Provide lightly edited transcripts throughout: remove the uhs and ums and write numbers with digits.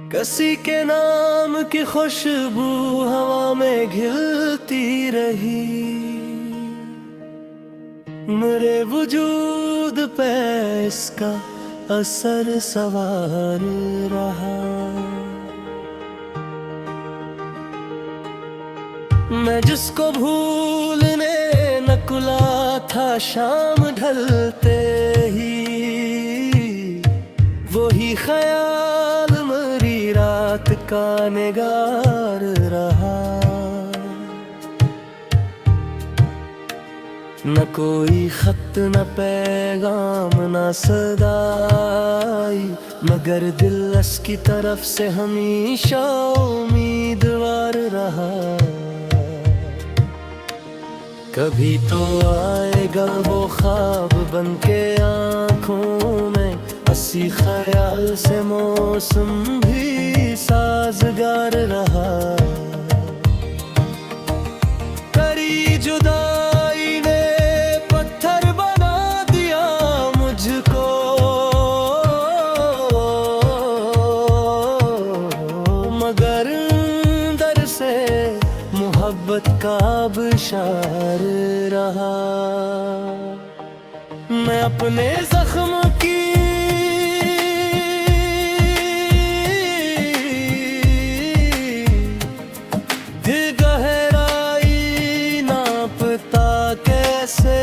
किसी के नाम की खुशबू हवा में घिलती रही, मेरे वजूद पे इसका असर सवार रहा। मैं जिसको भूलने नकुला था शाम ढलते ही, वही ख्याल मरी रात का निगार रहा। न कोई खत न पैगाम न सदाई, मगर दिल उसकी तरफ से हमेशा उम्मीदवार रहा। कभी तो आएगा वो ख्वाब बनके आँखों में, हंसी ख्याल से मौसम भी साजगार रहा। करी जुदाई ने पत्थर बना दिया मुझको, मगर अंदर से मोहब्बत का आबशार रहा। मैं अपने जख्म की गहराई नापता कैसे,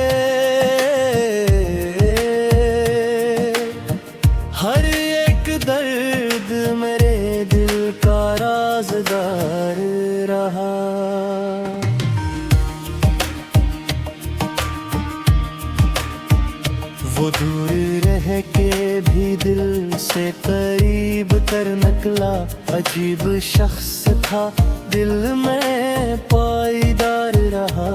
हर एक दर्द मेरे दिल का राज़दार रहा। वो दूर रह के भी दिल से करीब कर निकला, अजीब शख्स था दिल में पाईदार रहा।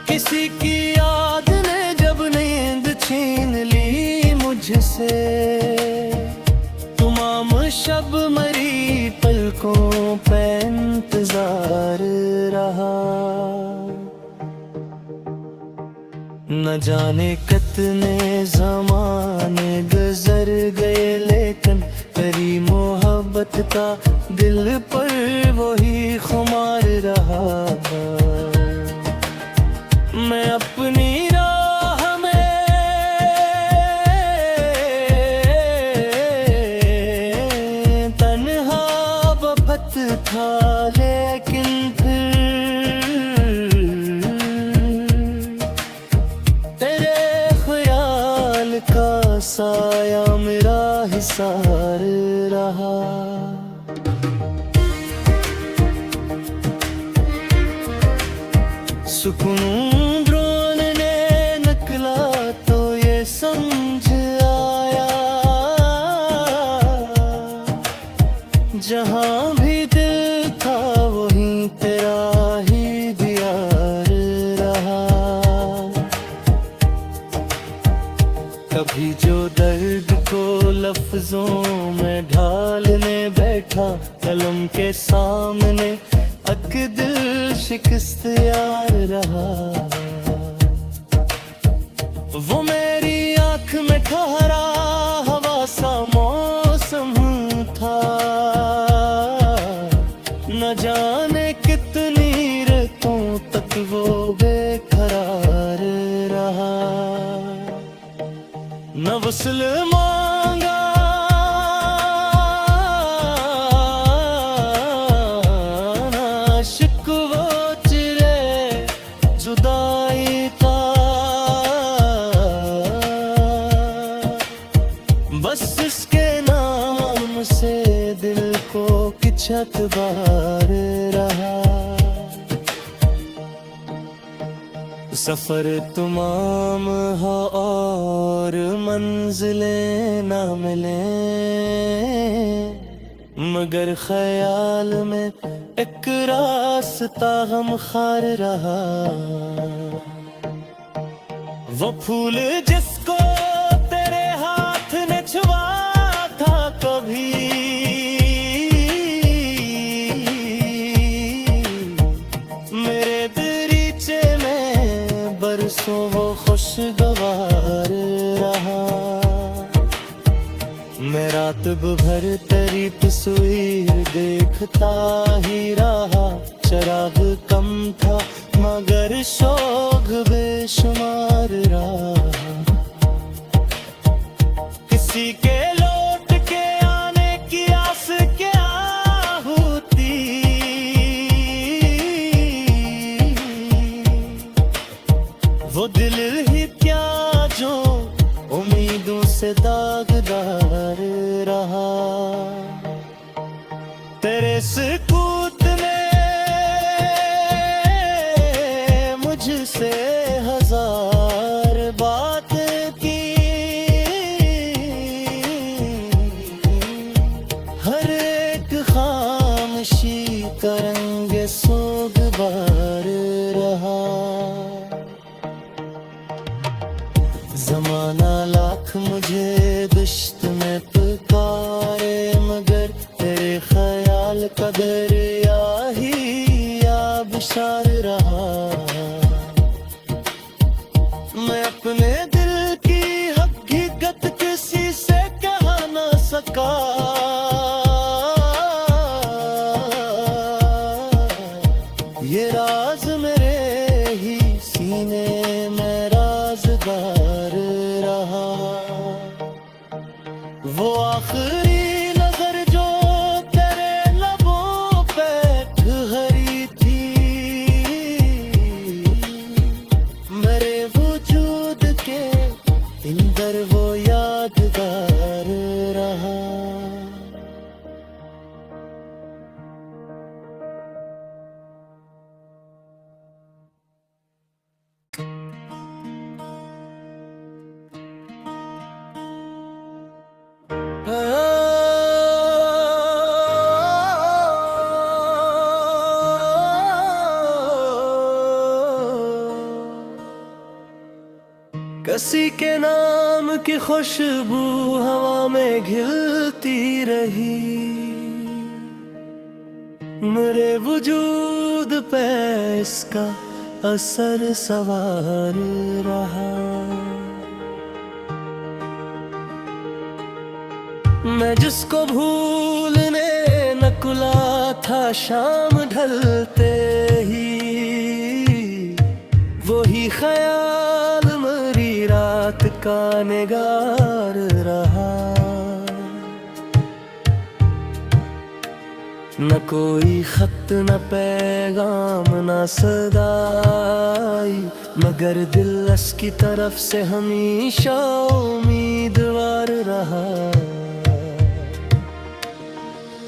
किसी की याद ने जब नींद छीन ली मुझसे, तमाम शब मरी पलकों पे इंतजार रहा। न जाने कितने ज़माने गुज़र गए, लेकिन तेरी मोहब्बत का दिल पर वही खुमार रहा। मैं अपनी राह में तन्हा वफ़त था, लेकिन का साया मेरा हिसार रहा। सुकून ढूंढने निकला तो ये समझ आया, जहां भी दिल था वहीं तेरा ही दियार रहा। कभी जो दर्द को लफ्जों में ढालने बैठा, कलम के सामने अक दिल शिकस्त यार रहा। वो मेरी आँख में ठहरा हवा सा मौसम था, न जाने कितनी रातों तक वो बेकरार रहा। न वसल मांगा न शिकवा चिरे जुदाई का, बस इसके नाम से दिल को किचक बार रहा। सफर तमाम हो और मंजिलें ना मिले, मगर ख्याल में एक रास्ता गमखार रहा। वो फूल जिसको तेरे हाथ ने छुआ था कभी, मेरे दरीचे में बरसों वो खुशगवार रहा। मेरा रात भर तेरी तस्वीर देखता ही रहा। चराग कम था मगर शौक बेशुमार रहा। किसी के लौट के आने की आस क्या होती, वो दिल ही क्या जो उम्मीदों से दागदार रहा। तेरे सुकूत ने मुझसे हजार बात की, हर एक खामोशी का रंग सोगवार रहा। जमाना लाख मुझे दुश्त में पुकारे मगर तेरे ख्याल का दरिया ही आबशार रहा। मैं अपने दिल की हकीकत किसी से कह ना सका। ये राज मेरे ही सीने में राज़दार रहा। वो आखिरी नजर जो तेरे लबों पे ठहरी थी, मेरे वजूद के अंदर वो यादगार रहा। किसी के नाम की खुशबू हवा में घिलती रही, मेरे वजूद पे इसका असर सवार रहा। मैं जिसको भूलने नकुला था शाम ढलते ही, वही ख्याल मेरी रात का निगार रहा। न कोई खत न पैगाम न सदाई, मगर दिल की तरफ से हमेशा उम्मीदवार रहा।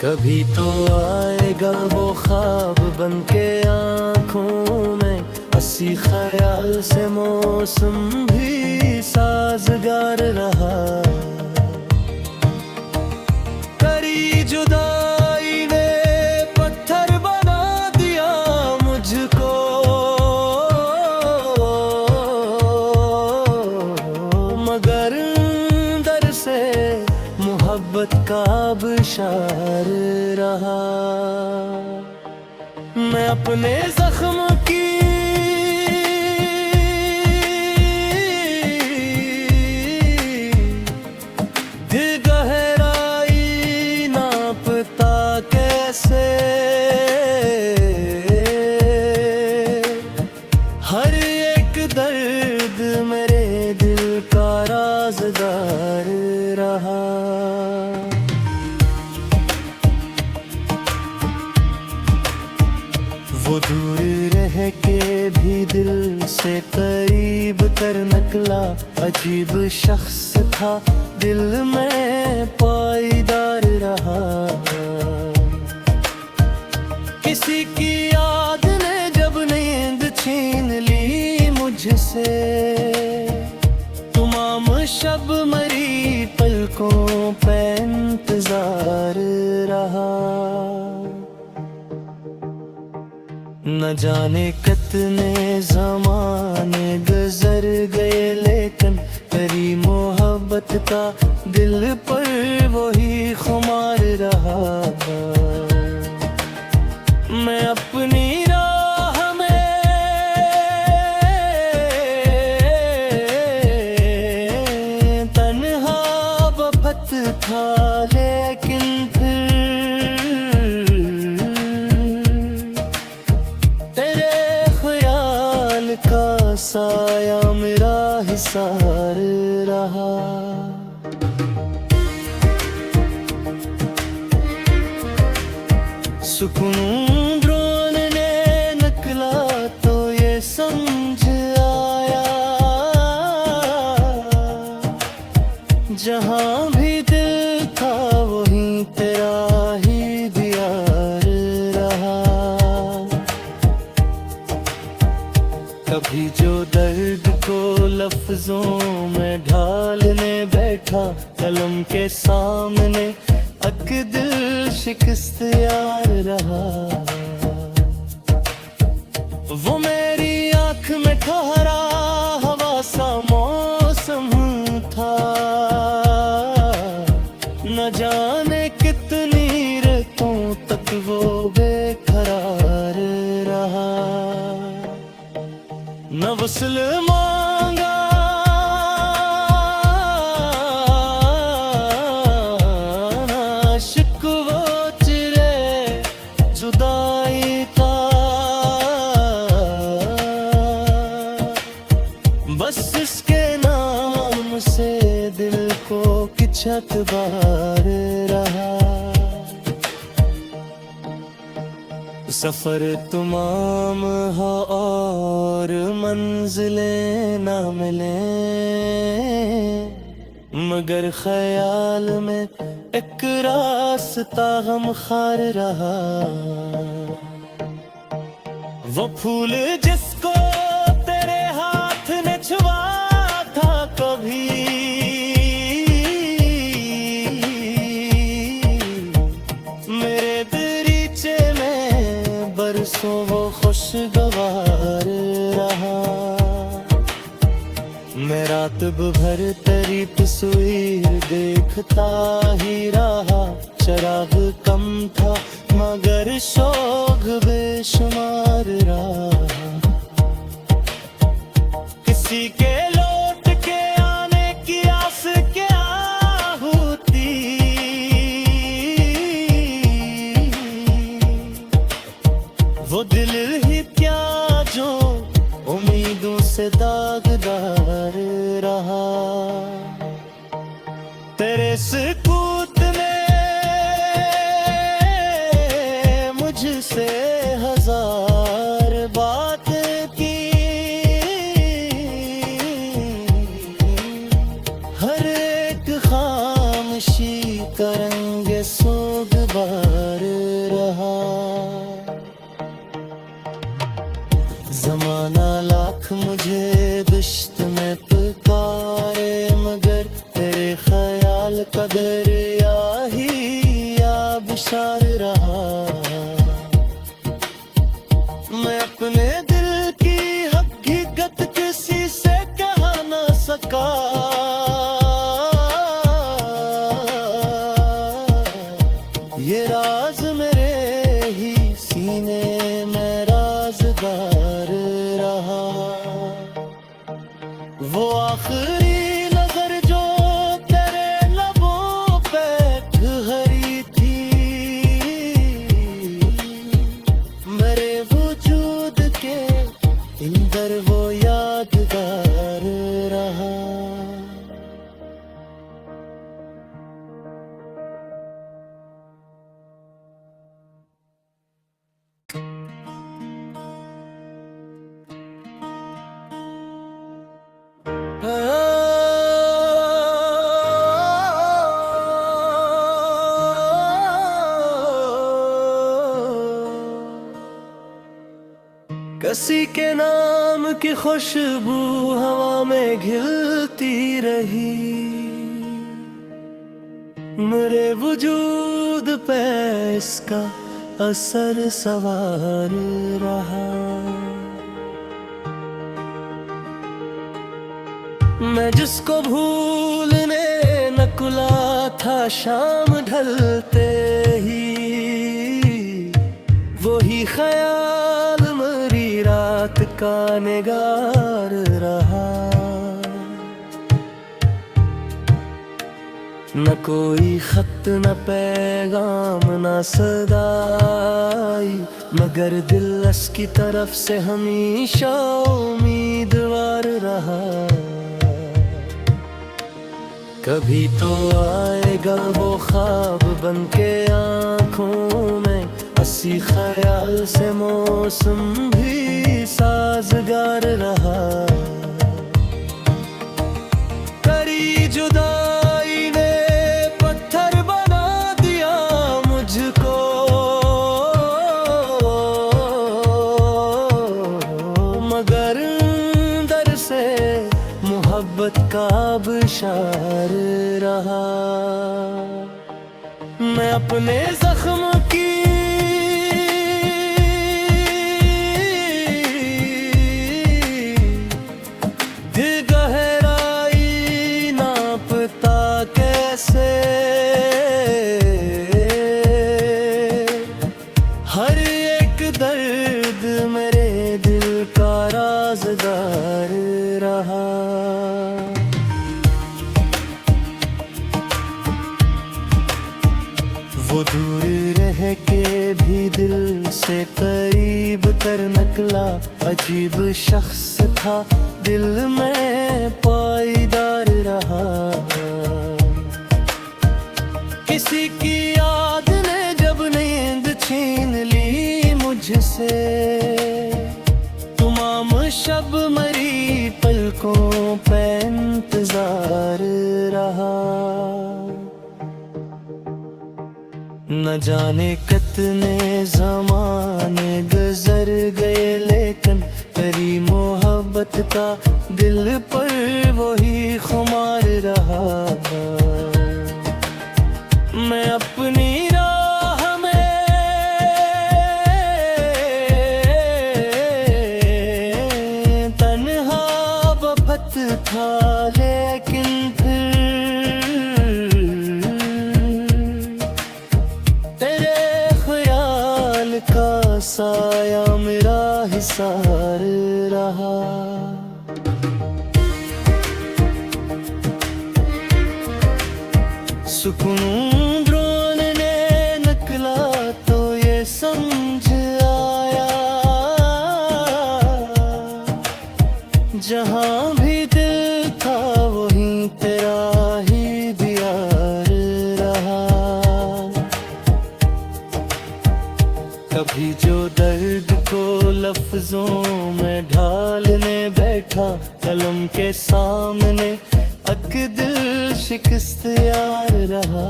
कभी तो आएगा वो ख्वाब बन के आँखों में, हंसी ख्याल से मौसम भी साजगार रहा। करी जुदाई ने पत्थर बना दिया मुझको, मगर अंदर से मोहब्बत का आबशार रहा। मैं अपने जख्म की गहराई नापता कैसे, हर एक दर्द मेरे दिल का राज़दार रहा। वो दूर रह के भी दिल से करीब कर निकला, अजीब शख्स था दिल में पाईदार रहा। किसी की याद ने जब नींद छीन ली मुझसे, तमाम शब मरी पलकों पे इंतजार रहा। न जाने कितने ज़माने गुज़र गए, लेकिन तेरी मोहब्बत का दिल पर वही खुमार रहा। मैं अपनी राह में तन्हा वफ़त था, लेकिन फिर तेरे ख्याल का साया मेरा हिसार रहा। सुकून ढूंढने निकला तो ये समझ आया, जहाँ भी दिल था वहीं तेरा ही दियार रहा। कभी जो दर्द को लफ्जों में ढालने बैठा, कलम के सामने अक दिल शिकस्त यार रहा। वो मेरी आँख में ठहरा हवा सा मौसम था, न जाने कितनी रातों तक वो बेकरार रहा। न वसल मांगा ना शिकवा चिरे जुदाई का, बस इसके नाम से दिल को किचक बार रहा। सफर तमाम हो और मंजिलें ना मिले, मगर ख्याल में एक रास्ता गमखार रहा। वो फूल जिसको तेरे हाथ ने छुआ था कभी, मेरे दरीचे में बरसों वो खुशगवार रहा। मैं रात भर तेरी तस्वीर देखता ही रहा, चराग कम था मगर शौक बेशुमार रहा। किसी के लौट के आने की आस क्या होती, वो दिल ही क्या जो उम्मीदों से दागदार रहा। तेरे सुकूत ने मुझसे हजार बात की, हर एक खामोशी का रंग सोगवार रहा। जमाना लाख मुझे बिश्त में पुकारे, मगर तेरे ख्याल का दरिया ही आबशार रहा। मैं अपने दिल की हकीकत किसी से कह ना सका, ये राज मेरे ही सीने में राज़दार रहा। वो आखिरी नजर जो तेरे लबों पे ठहरी थी, मेरे वजूद के अंदर वो यादगार रहा। किसी के नाम की खुशबू हवा में घिलती रही, मेरे वजूद पे इसका असर सवार रहा। मैं जिसको भूलने नकुला था शाम ढलते ही, वही ख्याल मेरी रात का निगार रहा। न कोई खत न पैगाम न सदाई, मगर दिल उसकी तरफ से हमेशा उम्मीदवार रहा। कभी तो आएगा वो ख्वाब बन के आँखों में, हंसी ख्याल से मौसम भी साजगार रहा। करी जुदाई ने पत्थर बना दिया मुझको, मगर अंदर से मोहब्बत का बशार रहा। मैं अपने जख्म की गहराई नापता कैसे, हर एक दर्द मेरे दिल का राज़दार रहा। वो दूर रह के भी दिल से करीब कर निकला, अजीब शख्स था दिल में पाईदार रहा। किसी की याद ने जब नींद छीन ली मुझसे, तमाम शब मरी पलकों पे इंतजार रहा। न जाने कितने ज़माने गुज़र गए, लेकिन तेरी मोहब्बत का दिल पर वही खुमार रहा। मैं अपनी राह में तन्हा वफ़त था, लेकिन का साया मेरा हिसार रहा। सुकून ढूंढने निकला तो ये समझ आया, जहां भी दिल था वहीं तेरा ही दियार रहा। कभी जो दर्द को लफ्जों में ढालने बैठा, कलम के सामने अक दिल शिकस्त यार रहा।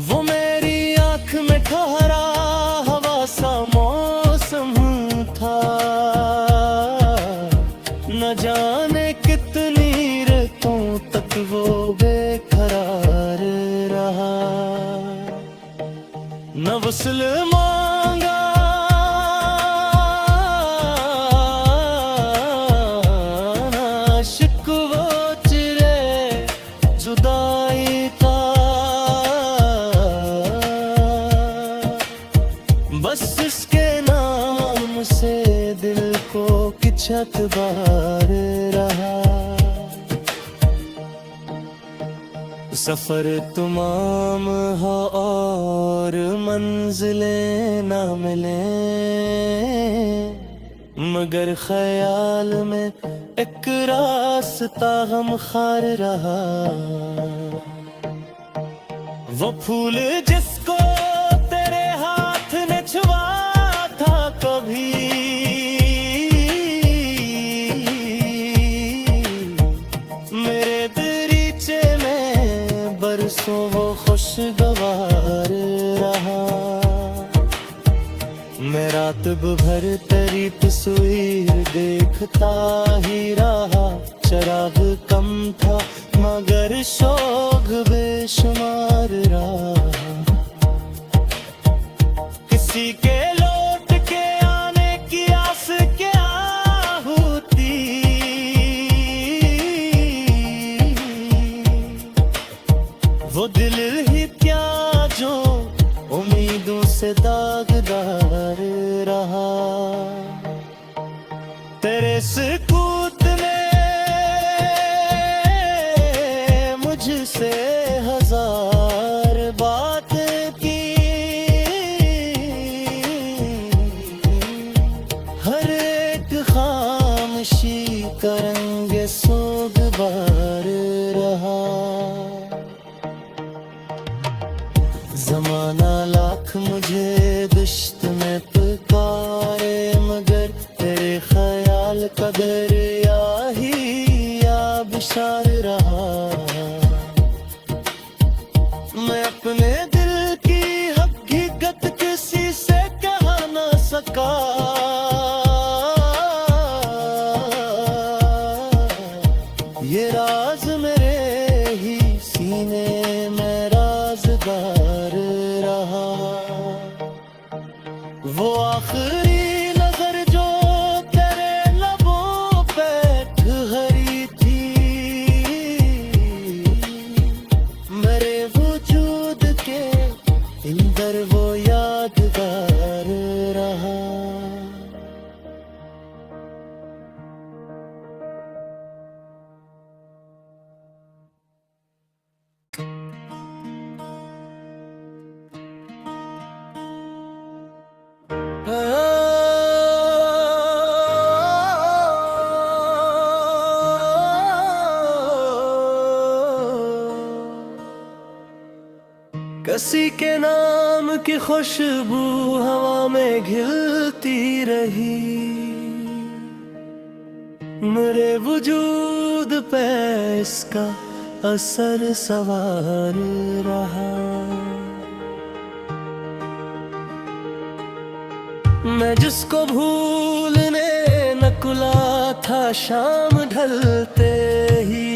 वो मेरी आँख में ठहरा हवा सा मौसम था, न जाने कितनी रातों तक वो बेकरार रहा। न वसल मांगा न शिकवा चिरे जुदाई का, बस इसके नाम से दिल को किचक बार रहा। सफर तमाम हो और मंजिलें ना मिले, मगर ख्याल में एक रास्ता गमखार रहा। वो फूल जिसको तेरे हाथ ने छुआ था कभी, मेरे दरीचे में बरसों वो खुशगवार रहा। मैं रात भर तेरी तस्वीर देखता ही रहा, चराग कम था मगर शौक बेशुमार रहा। किसी के लौट के आने की आस क्या होती, वो दिल ही क्या जो उम्मीदों से दागदार रहा। तेरे सुकूत ने रहा। जमाना लाख मुझे दुश्त में पुकारे, मगर तेरे ख्याल का दरिया ही आबशार रहा। मैं अपने दिल की हकीकत किसी से कह ना सका। ये राज मेरे ही सीने में राज़दार रहा। वो आखिरी नजर जो तेरे लबों पे ठहरी थी, मेरे वजूद के अंदर वो यादगार रहा। किसी के नाम की खुशबू हवा में घिलती रही, मेरे वजूद पे इसका असर सवार रहा। मैं जिसको भूलने नकुला था शाम ढलते ही,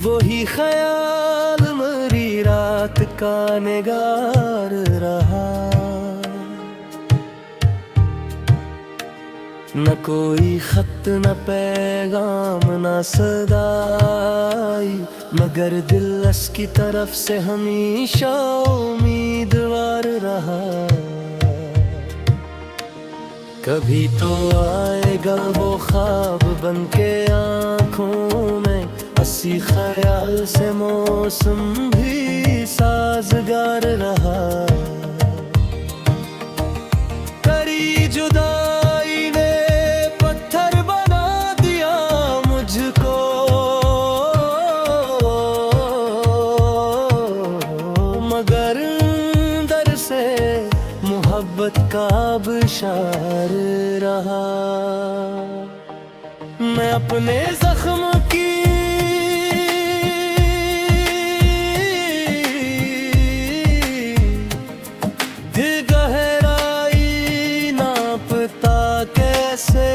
वही ख्याल मेरी रात का निगार रहा। न कोई खत न पैगाम न सदाई, मगर दिल उसकी तरफ से हमेशा उम्मीदवार रहा। कभी तो आएगा वो ख्वाब बन के आँखों में, हंसी ख्याल से मौसम भी साजगार रहा। करी जुदाई ने पत्थर बना दिया मुझको, मगर अंदर से मोहब्बत का आबशार रहा। मैं अपने जख्म की गहराई नापता कैसे,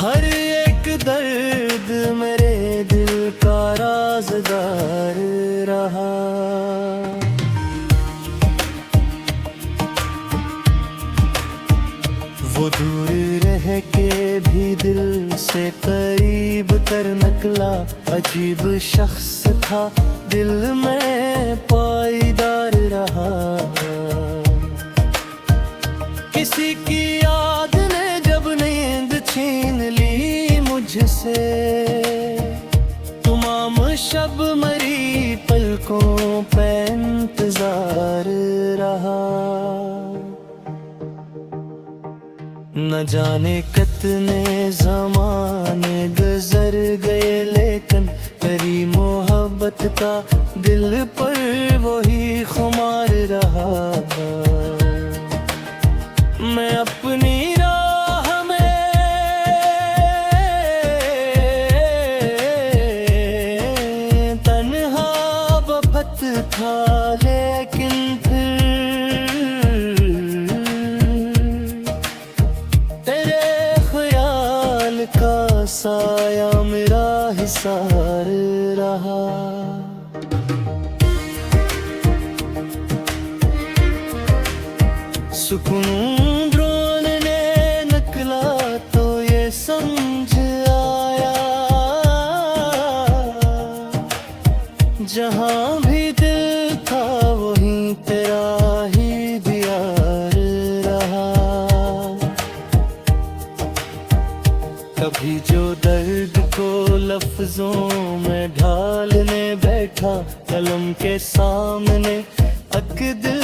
हर एक दर्द मेरे दिल का राज़दार रहा। वो दूर रह के भी दिल से करीब कर निकला, अजीब शख्स था दिल में पाईदार रहा। किसी की याद ने जब नींद छीन ली मुझसे, तमाम शब मरी पलकों पे इंतजार रहा। न जाने कितने ज़माने गुज़र गए, लेकिन तेरी मोहब्बत का दिल पर वही खुमार रहा। मैं अपनी राह में तन्हा बफत था, लेकिन का साया मेरा हिसार रहा। सुकून ढूंढने निकला तो ये समझ आया, जहां भी दिल था वहीं तेरा ही दियार रहा। कभी जो दर्द को लफ्जों में ढालने बैठा, कलम के सामने अक दिल